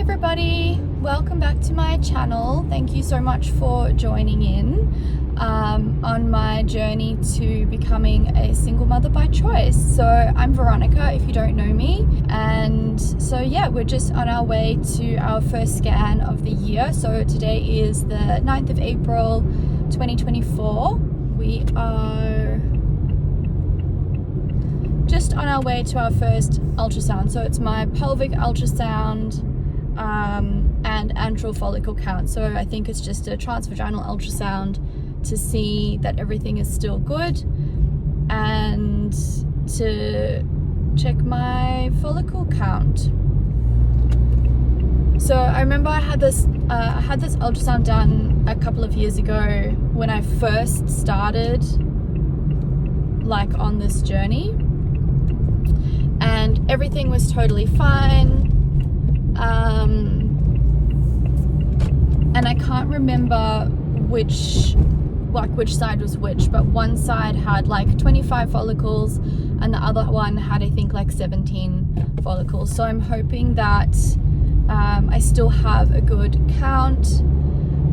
everybody, welcome back to my channel. Thank you so much for joining in on my journey to becoming a single mother by choice. So I'm Veronica, if you don't know me, and so yeah, we're just on our way to our first scan of the year. So today is the 9th of April 2024. We are just on our way to our first ultrasound. So it's my pelvic ultrasound and antral follicle count. So I think it's just a transvaginal ultrasound to see that everything is still good and to check my follicle count. So I remember I had this ultrasound done a couple of years ago when I first started like on this journey, and everything was totally fine. And I can't remember which side was which, but one side had like 25 follicles and the other one had, I think, like 17 follicles. So I'm hoping that I still have a good count.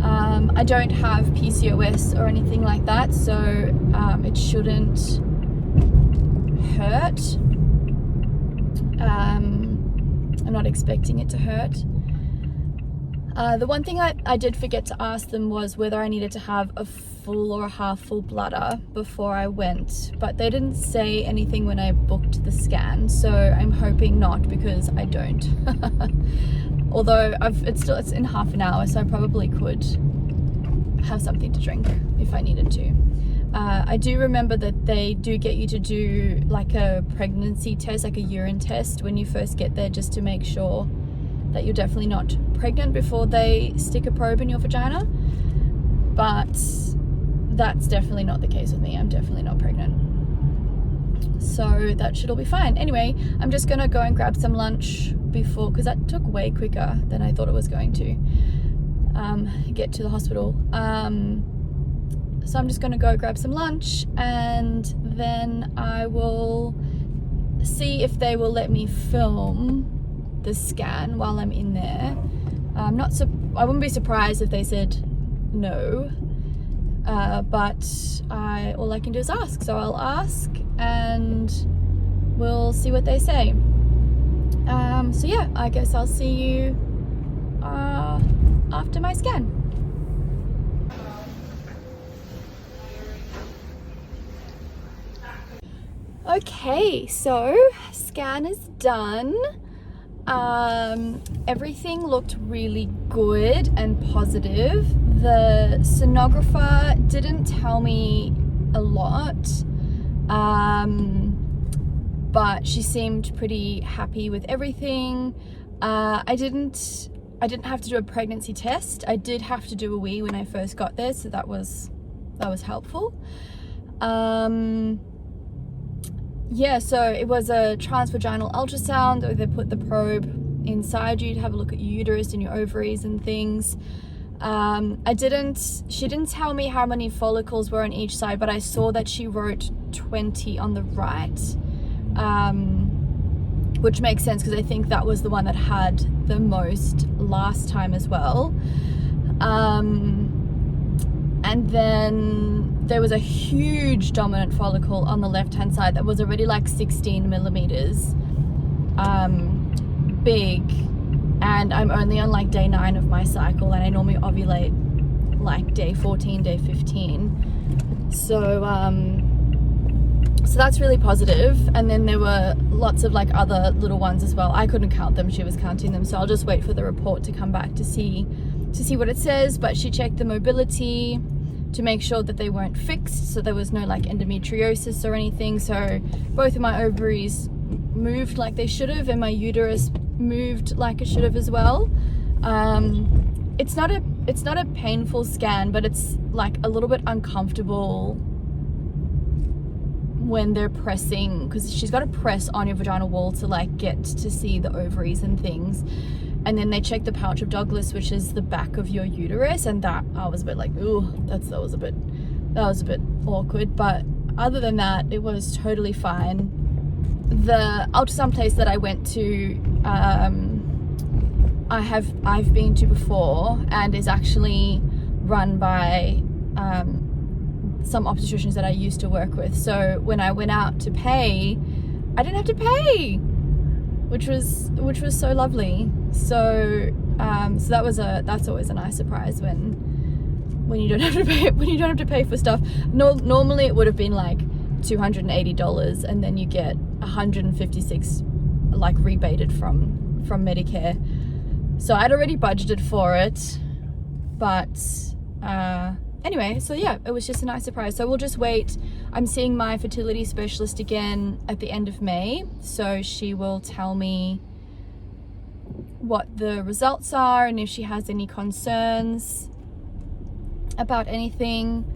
I don't have PCOS or anything like that, so it shouldn't hurt. I'm not expecting it to hurt. The one thing I did forget to ask them was whether I needed to have a full or a half full bladder before I went, but they didn't say anything when I booked the scan, so I'm hoping not, because I don't. Although it's in half an hour, so I probably could have something to drink if I needed to. I do remember that they do get you to do like a pregnancy test, like a urine test when you first get there, just to make sure that you're definitely not pregnant before they stick a probe in your vagina. But that's definitely not the case with me. I'm definitely not pregnant. So that should all be fine. Anyway, I'm just gonna go and grab some lunch before, because that took way quicker than I thought it was going to get to the hospital. So I'm just gonna go grab some lunch, and then I will see if they will let me film the scan while I'm in there. I wouldn't be surprised if they said no, but all I can do is ask. So I'll ask and we'll see what they say. So yeah, I guess I'll see you after my scan. Okay, so scan is done. Everything looked really good and positive. The sonographer didn't tell me a lot, but she seemed pretty happy with everything. I didn't have to do a pregnancy test. I did have to do a wee when I first got there, so that was helpful. Yeah, so it was a transvaginal ultrasound, or they put the probe inside you to have a look at your uterus and your ovaries and things. She didn't tell me how many follicles were on each side, but I saw that she wrote 20 on the right, which makes sense because I think that was the one that had the most last time as well. And then there was a huge dominant follicle on the left hand side that was already like 16 millimeters big, and I'm only on like day 9 of my cycle, and I normally ovulate like day 14, day 15, so that's really positive. And then there were lots of like other little ones as well. I couldn't count them, she was counting them, so I'll just wait for the report to come back to see what it says. But she checked the mobility to make sure that they weren't fixed, so there was no like endometriosis or anything. So both of my ovaries moved like they should have, and my uterus moved like it should have as well. It's not a painful scan, but it's like a little bit uncomfortable when they're pressing, because she's got to press on your vaginal wall to like get to see the ovaries and things. And then they check the pouch of Douglas, which is the back of your uterus, and that I was a bit like, ooh, that was a bit awkward. But other than that, it was totally fine. The ultrasound place that I went to I've been to before, and is actually run by some obstetricians that I used to work with. So when I went out to pay, I didn't have to pay, which was so lovely. So that's always a nice surprise when you don't have to pay for stuff. Normally it would have been like $280, and then you get $156 like rebated from Medicare. So I'd already budgeted for it, but anyway, so yeah, it was just a nice surprise. So we'll just wait. I'm seeing my fertility specialist again at the end of May, so she will tell me what the results are and if she has any concerns about anything.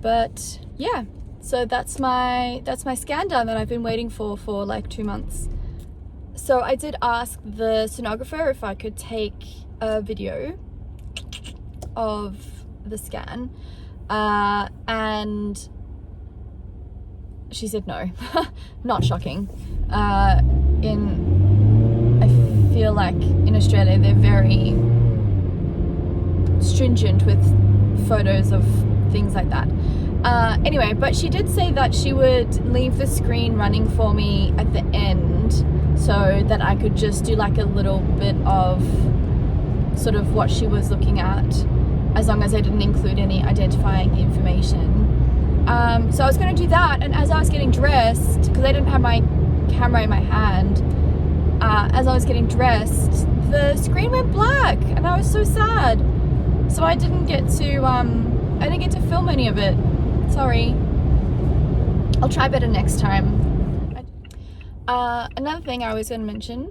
But yeah, so that's my scan done that I've been waiting for like 2 months. So I did ask the sonographer if I could take a video of the scan, and she said no. Not shocking. I feel like in Australia they're very stringent with photos of things like that. Anyway, but she did say that she would leave the screen running for me at the end, so that I could just do like a little bit of sort of what she was looking at, as long as I didn't include any identifying information. So I was going to do that, and as I was getting dressed, because I didn't have my camera in my hand, as I was getting dressed, the screen went black, and I was so sad. So I didn't get to film any of it. Sorry. I'll try better next time. Another thing I was going to mention,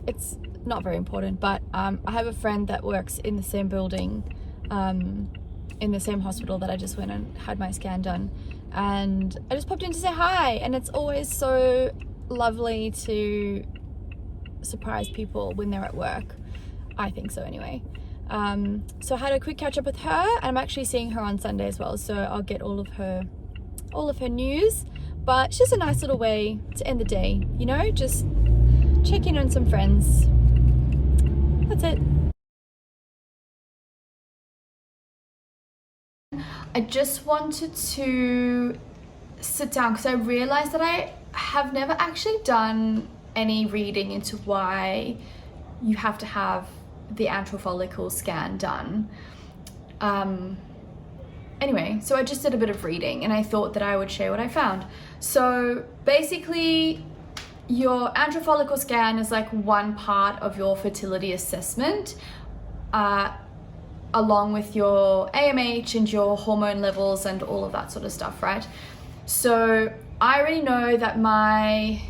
it's not very important, but I have a friend that works in the same building, in the same hospital that I just went and had my scan done, and I just popped in to say hi. And it's always so lovely to surprise people when they're at work. I think so anyway. So I had a quick catch up with her, and I'm actually seeing her on Sunday as well, so I'll get all of her news. But it's just a nice little way to end the day, you know, just check in on some friends. That's it. I just wanted to sit down because I realized that I have never actually done any reading into why you have to have the antral follicle scan done. Anyway, so I just did a bit of reading, and I thought that I would share what I found. So basically, your antral follicle scan is like one part of your fertility assessment, along with your AMH and your hormone levels and all of that sort of stuff, right? So I already know that my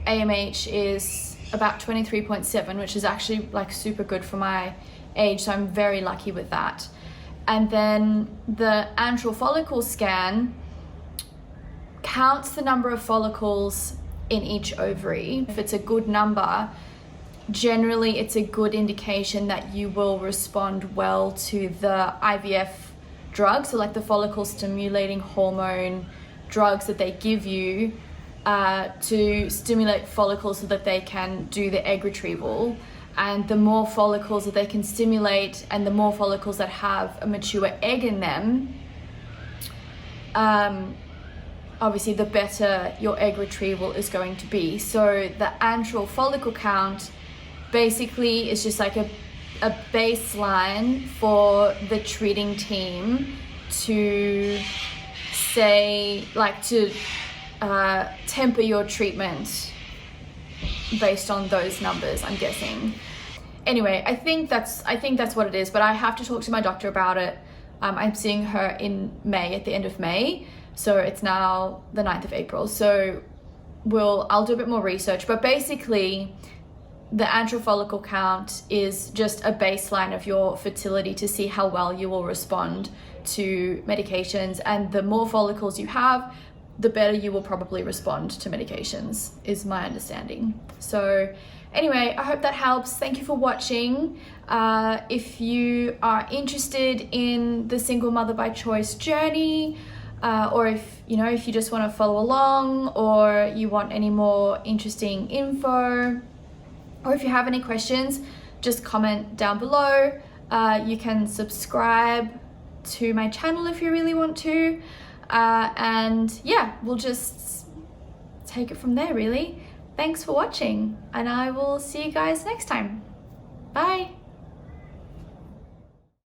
AMH is about 23.7, which is actually like super good for my age, so I'm very lucky with that. And then the antral follicle scan counts the number of follicles in each ovary. If it's a good number, generally it's a good indication that you will respond well to the IVF drugs, so like the follicle stimulating hormone drugs that they give you to stimulate follicles so that they can do the egg retrieval. And the more follicles that they can stimulate, and the more follicles that have a mature egg in them, obviously the better your egg retrieval is going to be. So the antral follicle count basically is just like a baseline for the treating team to say, like, to temper your treatment based on those numbers, I'm guessing. Anyway, I think that's what it is, but I have to talk to my doctor about it. I'm seeing her in May, at the end of May, so it's now the 9th of April. So I'll do a bit more research, but basically the antral follicle count is just a baseline of your fertility to see how well you will respond to medications, and the more follicles you have, the better you will probably respond to medications, is my understanding. So anyway, I hope that helps. Thank you for watching. If you are interested in the single mother by choice journey, or if you just want to follow along, or you want any more interesting info, or if you have any questions, just comment down below. You can subscribe to my channel if you really want to, and yeah, we'll just take it from there really. Thanks for watching, and I will see you guys next time. Bye.